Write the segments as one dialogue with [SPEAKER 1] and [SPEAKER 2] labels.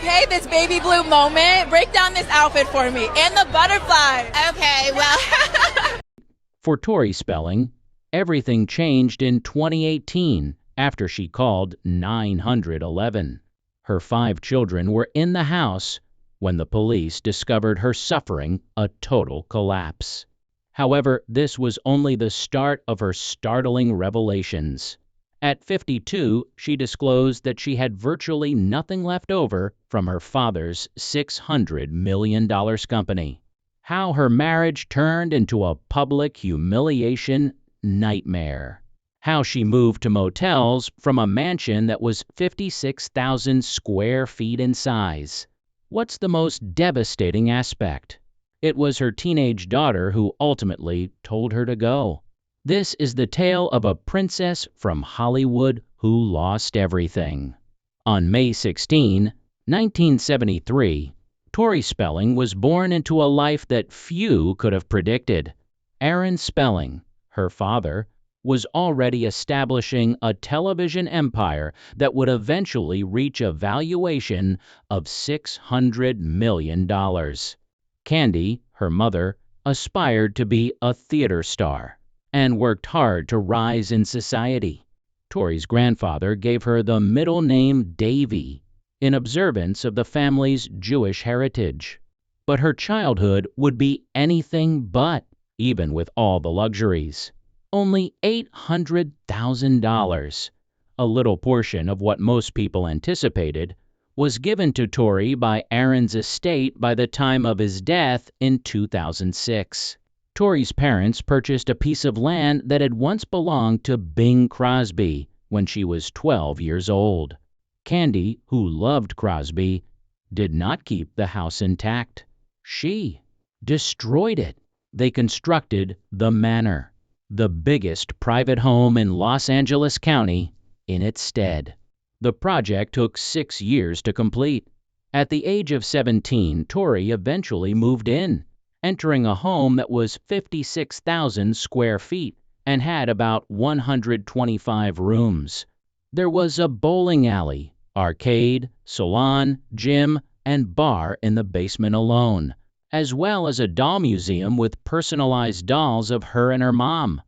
[SPEAKER 1] Okay, this baby blue moment. Break down this outfit for me. And the butterfly.
[SPEAKER 2] Okay, well,
[SPEAKER 3] For Tori Spelling, everything changed in 2018 after she called 911. Her 5 children were in the house when the police discovered her suffering a total collapse. However, this was only the start of her startling revelations. At 52, she disclosed that she had virtually nothing left over from her father's $600 million company. How her marriage turned into a public humiliation nightmare. How she moved to motels from a mansion that was 56,000 square feet in size. What's the most devastating aspect? It was her teenage daughter who ultimately told her to go. This is the tale of a princess from Hollywood who lost everything. On May 16, 1973, Tori Spelling was born into a life that few could have predicted. Aaron Spelling, her father, was already establishing a television empire that would eventually reach a valuation of $600 million. Candy, her mother, aspired to be a theater star and worked hard to rise in society. Tori's grandfather gave her the middle name Davy in observance of the family's Jewish heritage. But her childhood would be anything but, even with all the luxuries. Only $800,000, a little portion of what most people anticipated, was given to Tori by Aaron's estate by the time of his death in 2006. Tori's parents purchased a piece of land that had once belonged to Bing Crosby when she was 12 years old. Candy, who loved Crosby, did not keep the house intact. She destroyed it. They constructed the Manor, the biggest private home in Los Angeles County, in its stead. The project took 6 years to complete. At the age of 17, Tori eventually moved in, entering a home that was 56,000 square feet and had about 125 rooms. There was a bowling alley, arcade, salon, gym, and bar in the basement alone, as well as a doll museum with personalized dolls of her and her mom.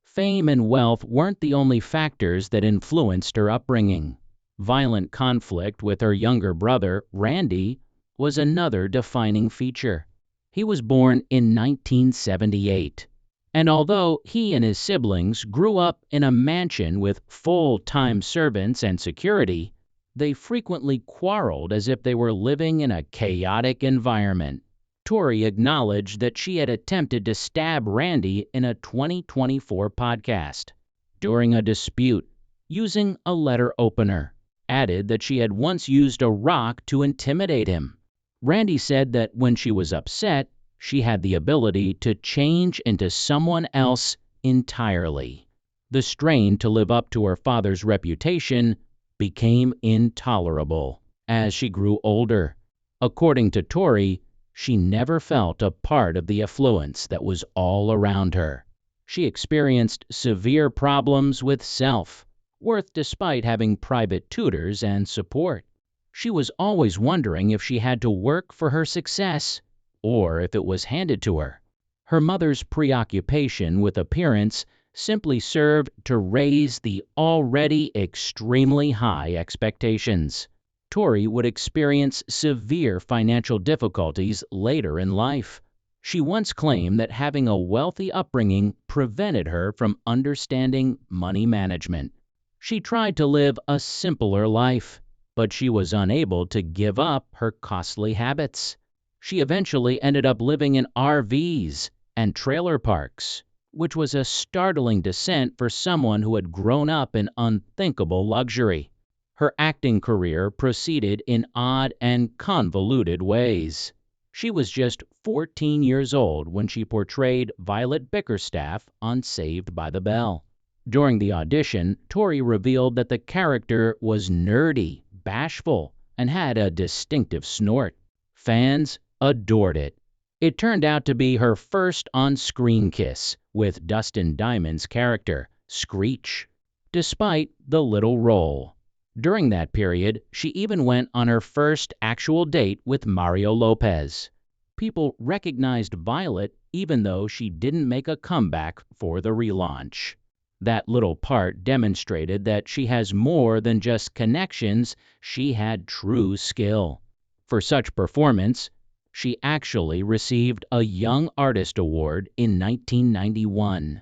[SPEAKER 3] Fame and wealth weren't the only factors that influenced her upbringing. Violent conflict with her younger brother, Randy, was another defining feature. He was born in 1978, and although he and his siblings grew up in a mansion with full-time servants and security, they frequently quarreled as if they were living in a chaotic environment. Tori acknowledged that she had attempted to stab Randy in a 2024 podcast during a dispute using a letter opener, added that she had once used a rock to intimidate him. Randy said that when she was upset, she had the ability to change into someone else entirely. The strain to live up to her father's reputation became intolerable as she grew older. According to Tori, she never felt a part of the affluence that was all around her. She experienced severe problems with self-worth despite having private tutors and support. She was always wondering if she had to work for her success or if it was handed to her. Her mother's preoccupation with appearance simply served to raise the already extremely high expectations. Tori would experience severe financial difficulties later in life. She once claimed that having a wealthy upbringing prevented her from understanding money management. She tried to live a simpler life, but she was unable to give up her costly habits. She eventually ended up living in RVs and trailer parks, which was a startling descent for someone who had grown up in unthinkable luxury. Her acting career proceeded in odd and convoluted ways. She was just 14 years old when she portrayed Violet Bickerstaff on Saved by the Bell. During the audition, Tori revealed that the character was nerdy, bashful, and had a distinctive snort. Fans adored it. It turned out to be her first on-screen kiss with Dustin Diamond's character, Screech. Despite the little role, During that period, she even went on her first actual date with Mario Lopez. People recognized Violet even though she didn't make a comeback for the relaunch. That little part demonstrated that she has more than just connections, she had true skill. For such performance, she actually received a Young Artist Award in 1991.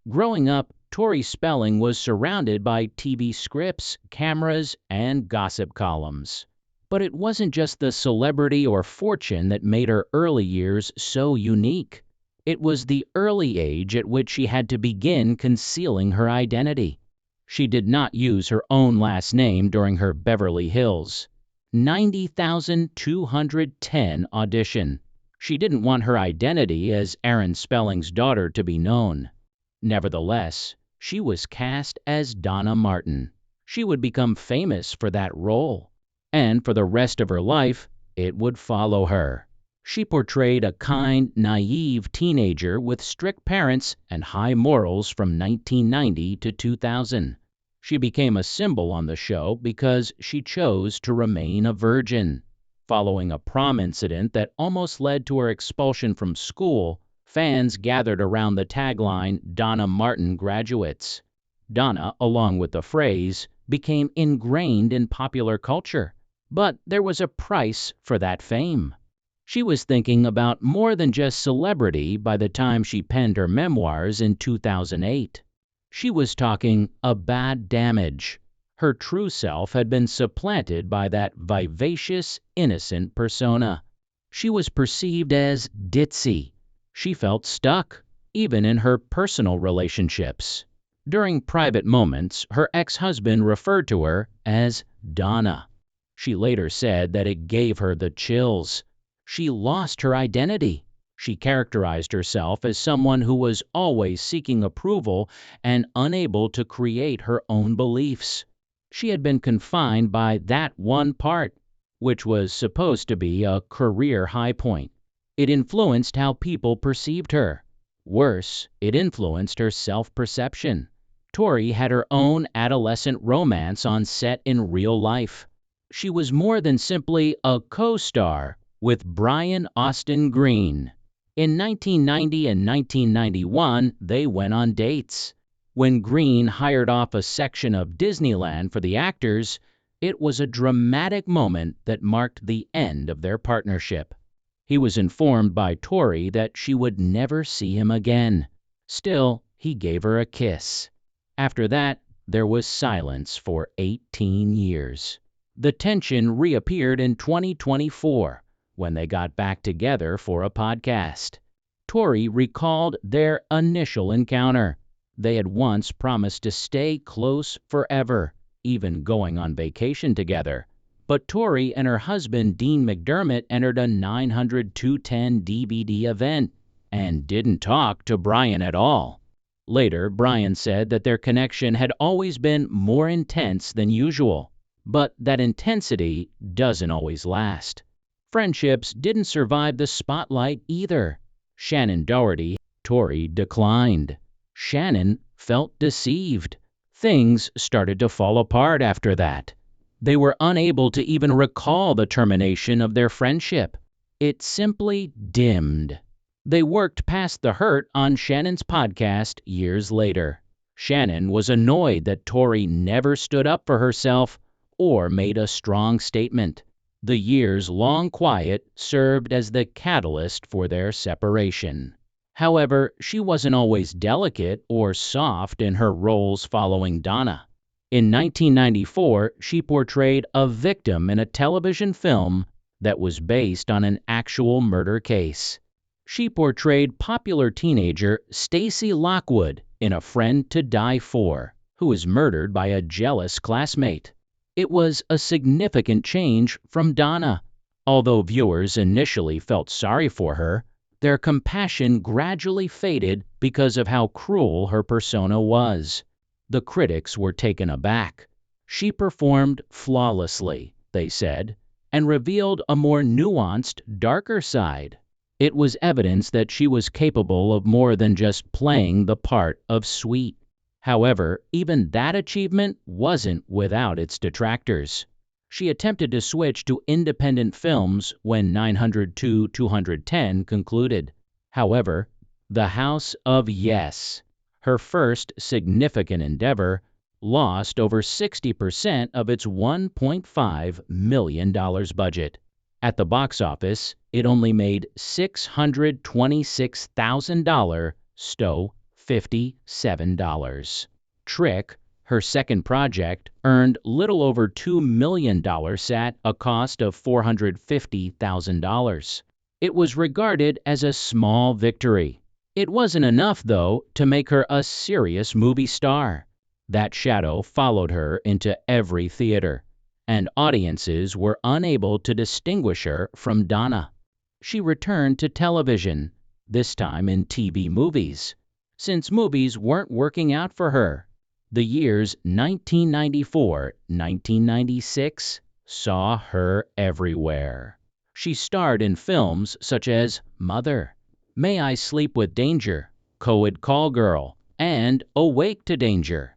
[SPEAKER 3] Growing up, Tori Spelling was surrounded by TV scripts, cameras, and gossip columns. But it wasn't just the celebrity or fortune that made her early years so unique. It was the early age at which she had to begin concealing her identity. She did not use her own last name during her Beverly Hills 90,210 audition. She didn't want her identity as Aaron Spelling's daughter to be known. Nevertheless, she was cast as Donna Martin. She would become famous for that role, and for the rest of her life, it would follow her. She portrayed a kind, naive teenager with strict parents and high morals from 1990 to 2000. She became a symbol on the show because she chose to remain a virgin. Following a prom incident that almost led to her expulsion from school, fans gathered around the tagline, "Donna Martin Graduates." Donna, along with the phrase, became ingrained in popular culture. But there was a price for that fame. She was thinking about more than just celebrity by the time she penned her memoirs in 2008. She was talking about damage. Her true self had been supplanted by that vivacious, innocent persona. She was perceived as ditzy. She felt stuck, even in her personal relationships. During private moments, her ex-husband referred to her as Donna. She later said that it gave her the chills. She lost her identity. She characterized herself as someone who was always seeking approval and unable to create her own beliefs. She had been confined by that one part, which was supposed to be a career high point. It influenced how people perceived her. Worse, it influenced her self-perception. Tori had her own adolescent romance on set in real life. She was more than simply a co-star with Brian Austin Green. In 1990 and 1991, they went on dates. When Green hired off a section of Disneyland for the actors, it was a dramatic moment that marked the end of their partnership. He was informed by Tori that she would never see him again. Still, he gave her a kiss. After that, there was silence for 18 years. The tension reappeared in 2024 when they got back together for a podcast. Tori recalled their initial encounter. They had once promised to stay close forever, even going on vacation together. But Tori and her husband Dean McDermott entered a 900-210 DVD event and didn't talk to Brian at all. Later, Brian said that their connection had always been more intense than usual, but that intensity doesn't always last. Friendships didn't survive the spotlight either. Shannon Doherty, Tori declined. Shannon felt deceived. Things started to fall apart after that. They were unable to even recall the termination of their friendship. It simply dimmed. They worked past the hurt on Shannon's podcast years later. Shannon was annoyed that Tori never stood up for herself or made a strong statement. The years-long quiet served as the catalyst for their separation. However, she wasn't always delicate or soft in her roles following Donna. In 1994, she portrayed a victim in a television film that was based on an actual murder case. She portrayed popular teenager Stacy Lockwood in A Friend to Die For, who was murdered by a jealous classmate. It was a significant change from Donna. Although viewers initially felt sorry for her, their compassion gradually faded because of how cruel her persona was. The critics were taken aback. She performed flawlessly, they said, and revealed a more nuanced, darker side. It was evidence that she was capable of more than just playing the part of sweet. However, even that achievement wasn't without its detractors. She attempted to switch to independent films when 902-210 concluded. However, The House of Yes, her first significant endeavor, lost over 60% of its $1.5 million budget. At the box office, it only made $626,000, stow $57. Trick, her second project, earned little over $2 million at a cost of $450,000. It was regarded as a small victory. It wasn't enough, though, to make her a serious movie star. That shadow followed her into every theater, and audiences were unable to distinguish her from Donna. She returned to television, this time in TV movies, since movies weren't working out for her. The years 1994-1996 saw her everywhere. She starred in films such as Mother, May I Sleep with Danger, Coed Call Girl, and Awake to Danger.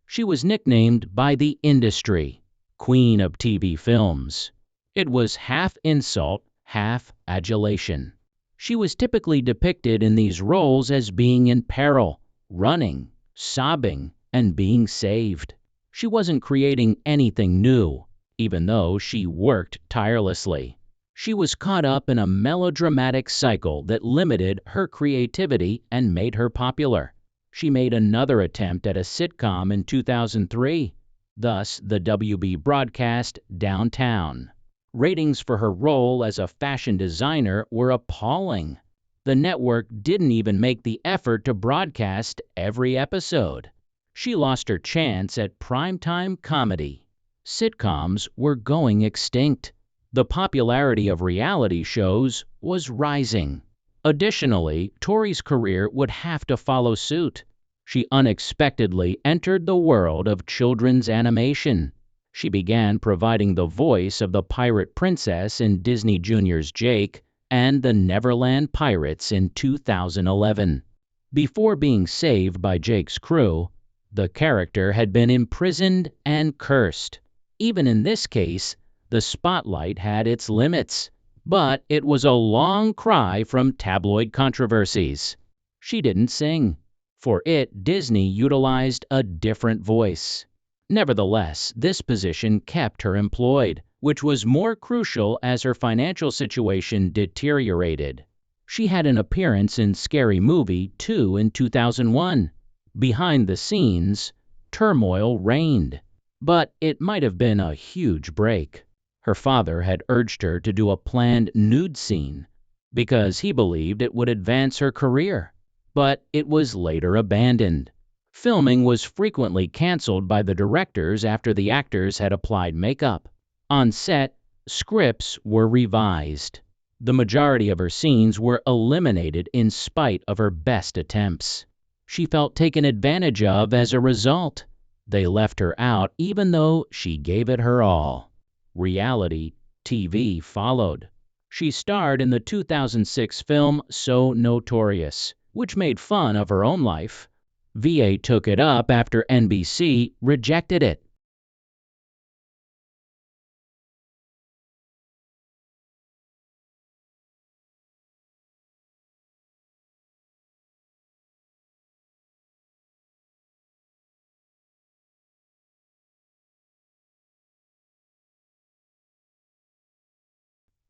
[SPEAKER 3] She was nicknamed by the industry Queen of TV Films. It was half insult, half adulation. She was typically depicted in these roles as being in peril, running, sobbing, and being saved. She wasn't creating anything new, even though she worked tirelessly. She was caught up in a melodramatic cycle that limited her creativity and made her popular. She made another attempt at a sitcom in 2003, thus the WB broadcast Downtown. Ratings for her role as a fashion designer were appalling. The network didn't even make the effort to broadcast every episode. She lost her chance at primetime comedy. Sitcoms were going extinct. The popularity of reality shows was rising. Additionally, Tori's career would have to follow suit. She unexpectedly entered the world of children's animation. She began providing the voice of the pirate princess in Disney Junior's Jake and the Neverland Pirates in 2011. Before being saved by Jake's crew, the character had been imprisoned and cursed. Even in this case, the spotlight had its limits. But it was a long cry from tabloid controversies. She didn't sing. For it, Disney utilized a different voice. Nevertheless, this position kept her employed, which was more crucial as her financial situation deteriorated. She had an appearance in Scary Movie 2 in 2001, Behind the scenes, turmoil reigned, but it might have been a huge break. Her father had urged her to do a planned nude scene because he believed it would advance her career, but it was later abandoned. Filming was frequently canceled by the directors after the actors had applied makeup. On set, scripts were revised. The majority of her scenes were eliminated in spite of her best attempts. She felt taken advantage of as a result. They left her out even though she gave it her all. Reality TV followed. She starred in the 2006 film So Notorious, which made fun of her own life. VA took it up after NBC rejected it.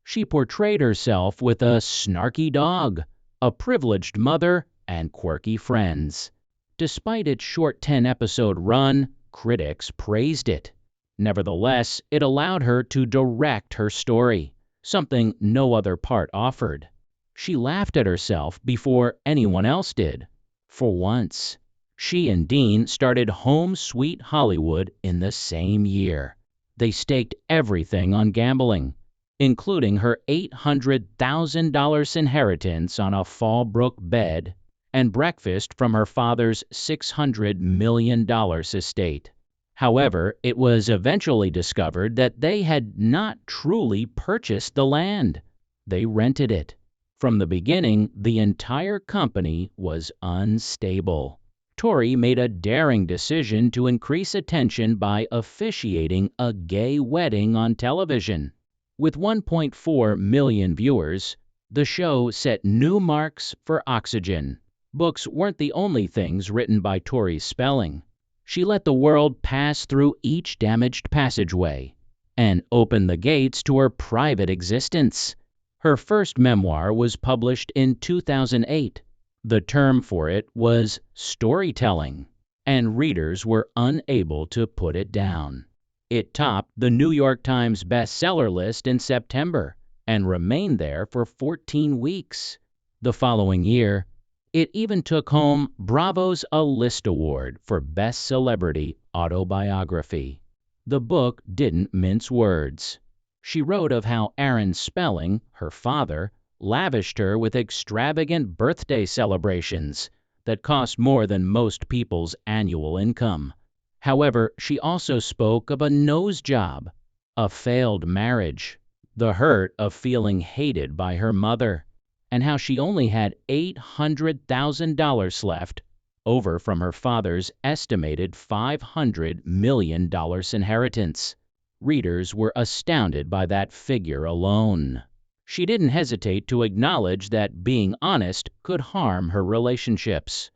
[SPEAKER 3] She portrayed herself with a snarky dog, a privileged mother, and quirky friends. Despite its short 10-episode run, critics praised it. Nevertheless, it allowed her to direct her story, something no other part offered. She laughed at herself before anyone else did. For once, she and Dean started Home Sweet Hollywood in the same year. They staked everything on gambling, including her $800,000 inheritance on a Fallbrook bed and breakfast from her father's $600 million estate. However, it was eventually discovered that they had not truly purchased the land. They rented it. From the beginning, the entire company was unstable. Tori made a daring decision to increase attention by officiating a gay wedding on television. With 1.4 million viewers, the show set new marks for Oxygen. Books weren't the only things written by Tori Spelling. She let the world pass through each damaged passageway and opened the gates to her private existence. Her first memoir was published in 2008. The term for it was storytelling, and readers were unable to put it down. It topped the New York Times bestseller list in September and remained there for 14 weeks. The following year, it even took home Bravo's A List Award for Best Celebrity Autobiography. The book didn't mince words. She wrote of how Aaron Spelling, her father, lavished her with extravagant birthday celebrations that cost more than most people's annual income. However, she also spoke of a nose job, a failed marriage, the hurt of feeling hated by her mother, and how she only had $800,000 left over from her father's estimated $500 million inheritance. Readers were astounded by that figure alone. She didn't hesitate to acknowledge that being honest could harm her relationships.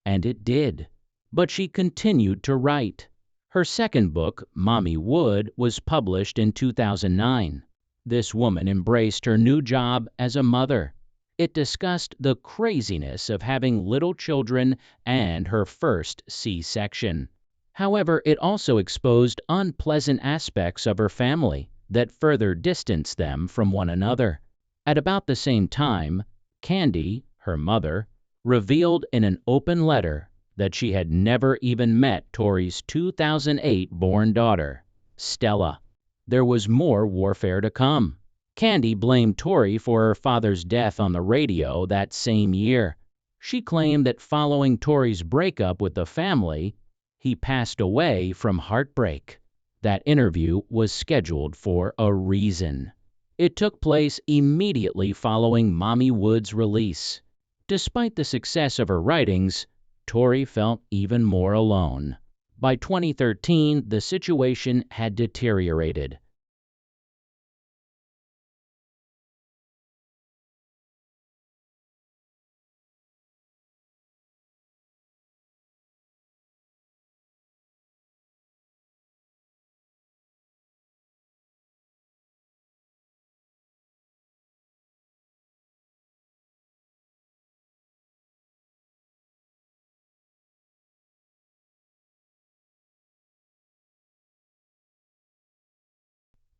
[SPEAKER 3] And it did. But she continued to write. Her second book, Mommy Wood, was published in 2009. This woman embraced her new job as a mother. It discussed the craziness of having little children and her first C-section. However, it also exposed unpleasant aspects of her family that further distanced them from one another. At about the same time, Candy, her mother, revealed in an open letter that she had never even met Tori's 2008-born daughter, Stella. There was more warfare to come. Candy blamed Tori for her father's death on the radio that same year. She claimed that following Tori's breakup with the family, he passed away from heartbreak. That interview was scheduled for a reason. It took place immediately following Mommy Wood's release. Despite the success of her writings, Tori felt even more alone. By 2013, the situation had deteriorated.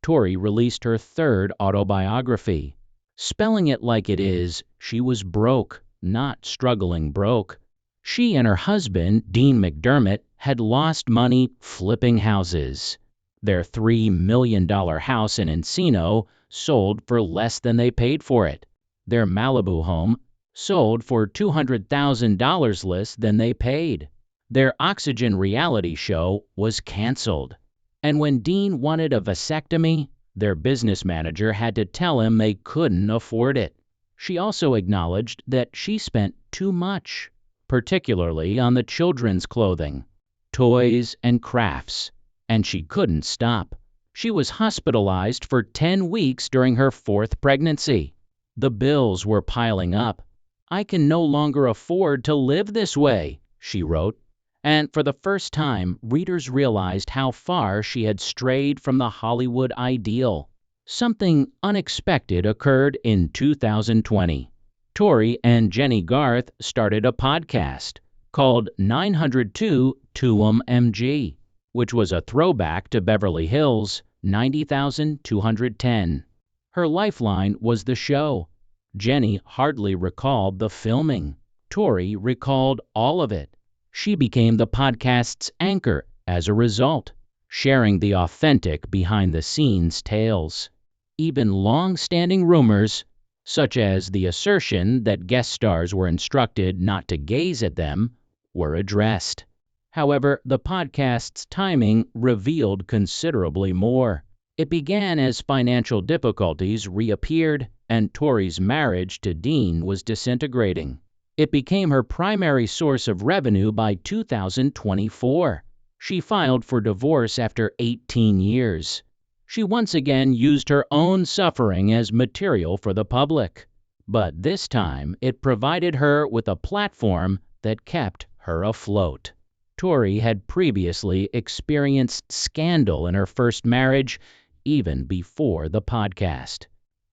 [SPEAKER 3] Tori released her third autobiography. Spelling it like it is, she was broke, not struggling broke. She and her husband, Dean McDermott, had lost money flipping houses. Their $3 million house in Encino sold for less than they paid for it. Their Malibu home sold for $200,000 less than they paid. Their Oxygen reality show was canceled. And when Dean wanted a vasectomy, their business manager had to tell him they couldn't afford it. She also acknowledged that she spent too much, particularly on the children's clothing, toys, and crafts, and she couldn't stop. She was hospitalized for 10 weeks during her fourth pregnancy. The bills were piling up. "I can no longer afford to live this way," she wrote. And for the first time, readers realized how far she had strayed from the Hollywood ideal. Something unexpected occurred in 2020. Tori and Jenny Garth started a podcast called 902 2MG, which was a throwback to Beverly Hills 90210. Her lifeline was the show. Jenny hardly recalled the filming. Tori recalled all of it. She became the podcast's anchor as a result, sharing the authentic behind-the-scenes tales. Even long-standing rumors, such as the assertion that guest stars were instructed not to gaze at them, were addressed. However, the podcast's timing revealed considerably more. It began as financial difficulties reappeared and Tori's marriage to Dean was disintegrating. It became her primary source of revenue by 2024. She filed for divorce after 18 years. She once again used her own suffering as material for the public. But this time, it provided her with a platform that kept her afloat. Tori had previously experienced scandal in her first marriage, even before the podcast.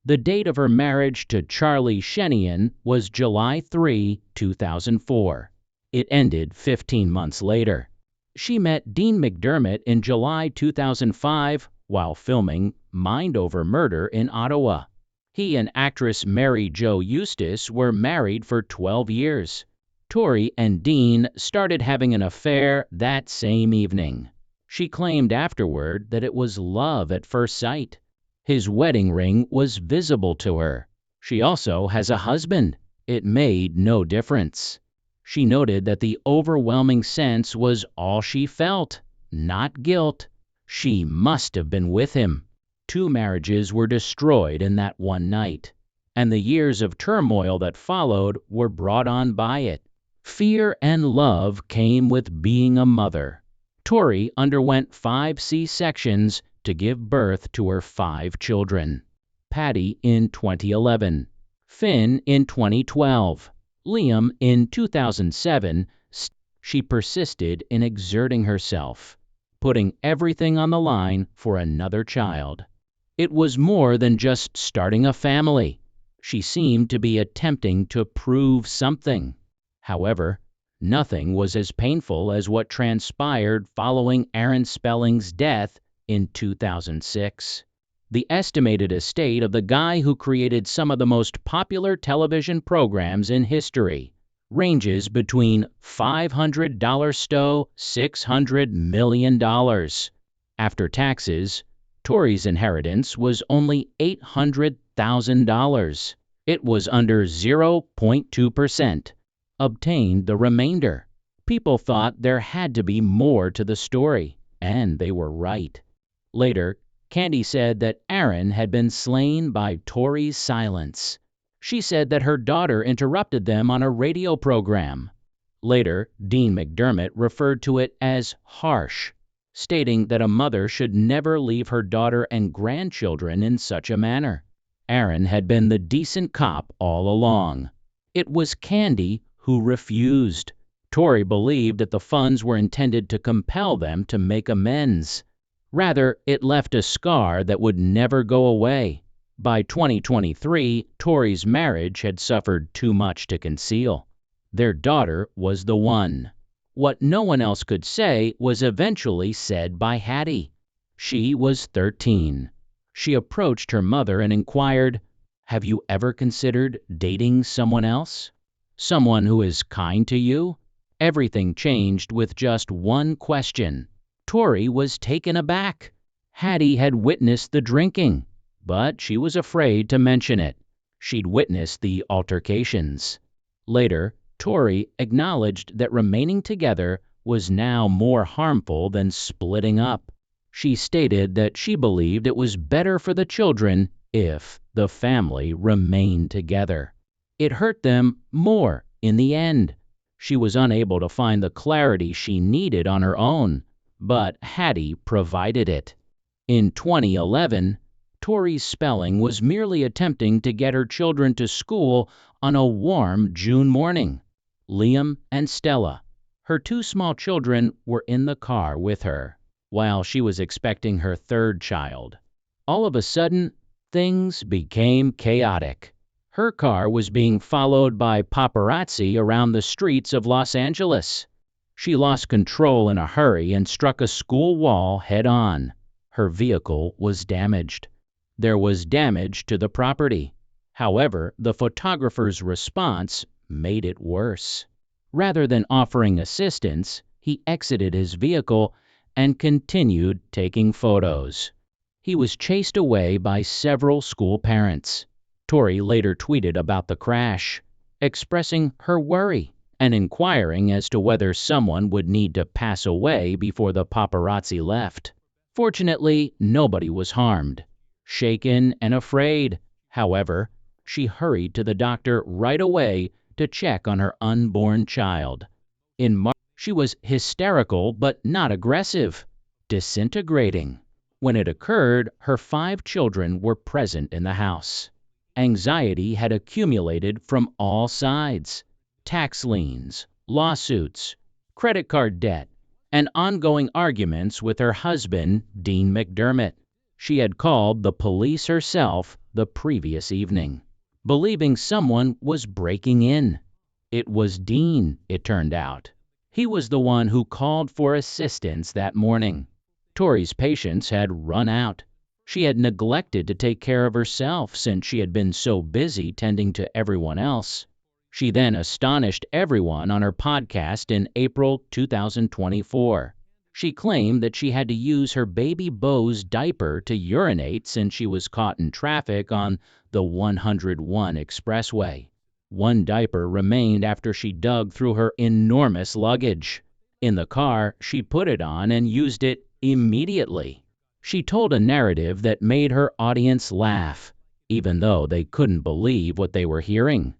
[SPEAKER 3] The date of her marriage to Charlie Shenian was July 3, 2004. It ended 15 months later. She met Dean McDermott in July 2005 while filming Mind Over Murder in Ottawa. He and actress Mary Jo Eustace were married for 12 years. Tori and Dean started having an affair that same evening. She claimed afterward that it was love at first sight. His wedding ring was visible to her. She also has a husband. It made no difference. She noted that the overwhelming sense was all she felt, not guilt. She must have been with him. 2 marriages were destroyed in that one night, and the years of turmoil that followed were brought on by it. Fear and love came with being a mother. Tori underwent 5 C-sections to give birth to her 5 children. Patty in 2011, Finn in 2012, Liam in 2007. She persisted in exerting herself, putting everything on the line for another child. It was more than just starting a family. She seemed to be attempting to prove something. However, nothing was as painful as what transpired following Tori Spelling's death in 2006. The estimated estate of the guy who created some of the most popular television programs in history ranges between $500 to $600 million. After taxes, Tori's inheritance was only $800,000. It was under 0.2%. Obtained the remainder. People thought there had to be more to the story, and they were right. Later, Candy said that Aaron had been slain by Tori's silence. She said that her daughter interrupted them on a radio program. Later, Dean McDermott referred to it as harsh, stating that a mother should never leave her daughter and grandchildren in such a manner. Aaron had been the decent cop all along. It was Candy who refused. Tori believed that the funds were intended to compel them to make amends. Rather, it left a scar that would never go away. By 2023, Tori's marriage had suffered too much to conceal. Their daughter was the one. What no one else could say was eventually said by Hattie. She was 13. She approached her mother and inquired, "Have you ever considered dating someone else? Someone who is kind to you?" Everything changed with just one question. Tori was taken aback. Hattie had witnessed the drinking, but she was afraid to mention it. She'd witnessed the altercations. Later, Tori acknowledged that remaining together was now more harmful than splitting up. She stated that she believed it was better for the children if the family remained together. It hurt them more in the end. She was unable to find the clarity she needed on her own, but Hattie provided it. In 2011, Tori Spelling was merely attempting to get her children to school on a warm June morning. Liam and Stella, her two small children, were in the car with her while she was expecting her third child. All of a sudden, things became chaotic. Her car was being followed by paparazzi around the streets of Los Angeles. She lost control in a hurry and struck a school wall head-on. Her vehicle was damaged. There was damage to the property. However, the photographer's response made it worse. Rather than offering assistance, he exited his vehicle and continued taking photos. He was chased away by several school parents. Tori later tweeted about the crash, expressing her worry and inquiring as to whether someone would need to pass away before the paparazzi left. Fortunately, nobody was harmed. Shaken and afraid, however, she hurried to the doctor right away to check on her unborn child. In March, she was hysterical but not aggressive, disintegrating. When it occurred, her 5 children were present in the house. Anxiety had accumulated from all sides: tax liens, lawsuits, credit card debt, and ongoing arguments with her husband, Dean McDermott. She had called the police herself the previous evening, believing someone was breaking in. It was Dean, it turned out. He was the one who called for assistance that morning. Tori's patience had run out. She had neglected to take care of herself since she had been so busy tending to everyone else. She then astonished everyone on her podcast in April 2024. She claimed that she had to use her baby Beau's diaper to urinate since she was caught in traffic on the 101 expressway. One diaper remained after she dug through her enormous luggage. In the car, she put it on and used it immediately. She told a narrative that made her audience laugh, even though they couldn't believe what they were hearing.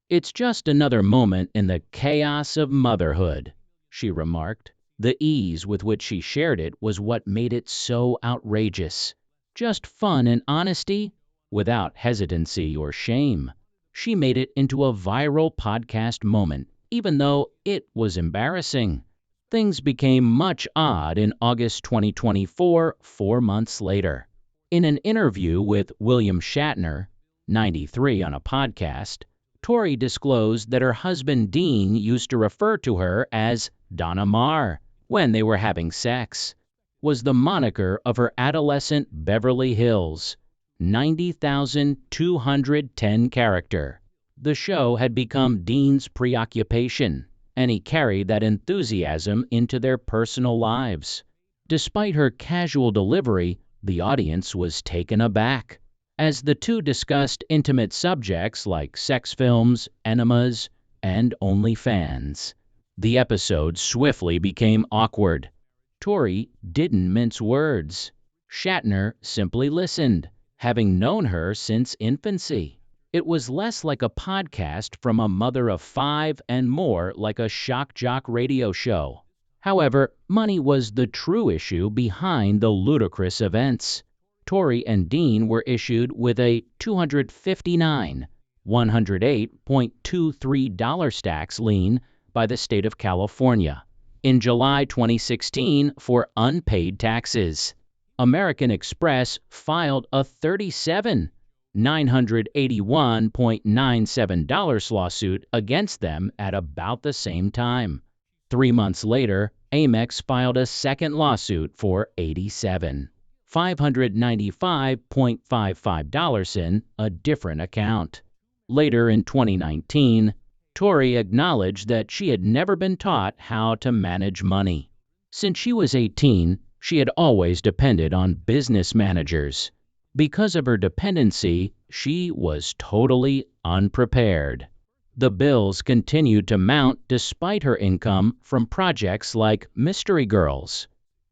[SPEAKER 3] "It's just another moment in the chaos of motherhood," she remarked. The ease with which she shared it was what made it so outrageous. Just fun and honesty, without hesitancy or shame. She made it into a viral podcast moment, even though it was embarrassing. Things became much odd in August 2024, 4 months later. In an interview with William Shatner, 93, on a podcast, Tori disclosed that her husband Dean used to refer to her as Donna Maar when they were having sex, was the moniker of her adolescent Beverly Hills 90,210 character. The show had become Dean's preoccupation, and he carried that enthusiasm into their personal lives. Despite her casual delivery, the audience was taken aback as the two discussed intimate subjects like sex films, enemas, and OnlyFans. The episode swiftly became awkward. Tori didn't mince words. Shatner simply listened, having known her since infancy. It was less like a podcast from a mother of 5 and more like a shock jock radio show. However, money was the true issue behind the ludicrous events. Tori and Dean were issued with a $259, $108.23 tax lien by the state of California in July 2016 for unpaid taxes. American Express filed a $37,981.97 lawsuit against them at about the same time. 3 months later, Amex filed a second lawsuit for $87. $595.55 in a different account. Later in 2019, Tori acknowledged that she had never been taught how to manage money. Since she was 18, she had always depended on business managers. Because of her dependency, she was totally unprepared. The bills continued to mount despite her income from projects like Mystery Girls.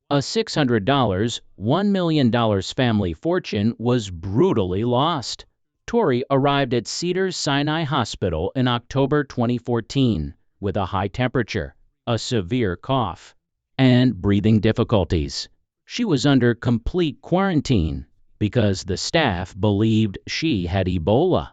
[SPEAKER 3] A $600, $1 million family fortune was brutally lost. Tori arrived at Cedars-Sinai Hospital in October 2014 with a high temperature, a severe cough, and breathing difficulties. She was under complete quarantine because the staff believed she had Ebola.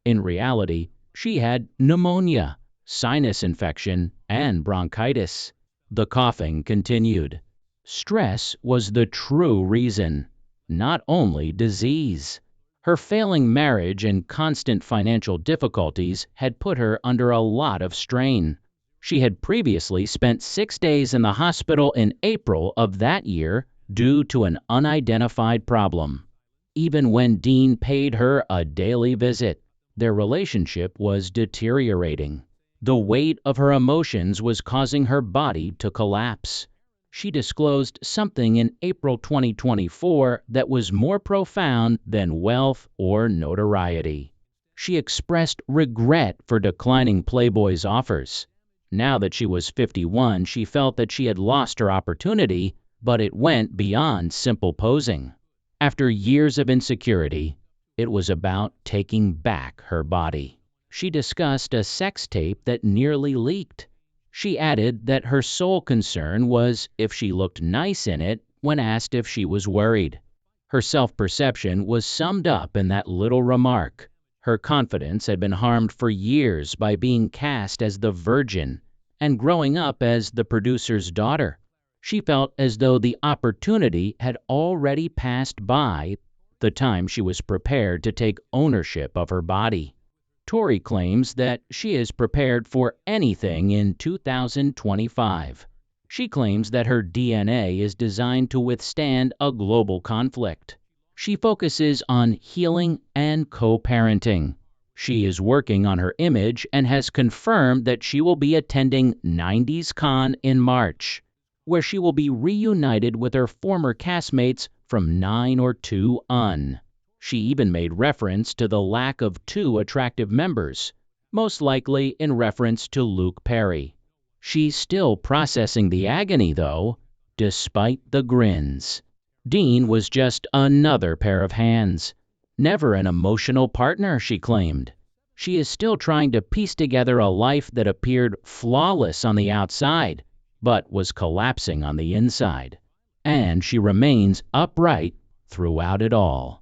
[SPEAKER 3] In reality, she had pneumonia, sinus infection, and bronchitis. The coughing continued. Stress was the true reason, not only disease. Her failing marriage and constant financial difficulties had put her under a lot of strain. She had previously spent 6 days in the hospital in April of that year due to an unidentified problem. Even when Dean paid her a daily visit, their relationship was deteriorating. The weight of her emotions was causing her body to collapse. She disclosed something in April 2024 that was more profound than wealth or notoriety. She expressed regret for declining Playboy's offers. Now that she was 51, she felt that she had lost her opportunity, but it went beyond simple posing. After years of insecurity, it was about taking back her body. She discussed a sex tape that nearly leaked. She added that her sole concern was if she looked nice in it when asked if she was worried. Her self-perception was summed up in that little remark. Her confidence had been harmed for years by being cast as the virgin and growing up as the producer's daughter. She felt as though the opportunity had already passed by the time she was prepared to take ownership of her body. Tori claims that she is prepared for anything in 2025. She claims that her DNA is designed to withstand a global conflict. She focuses on healing and co-parenting. She is working on her image and has confirmed that she will be attending 90s Con in March, where she will be reunited with her former castmates from 9 or 2 Un. She even made reference to the lack of 2 attractive members, most likely in reference to Luke Perry. She's still processing the agony, though, despite the grins. Dean was just another pair of hands, never an emotional partner, she claimed. She is still trying to piece together a life that appeared flawless on the outside, but was collapsing on the inside. And she remains upright throughout it all.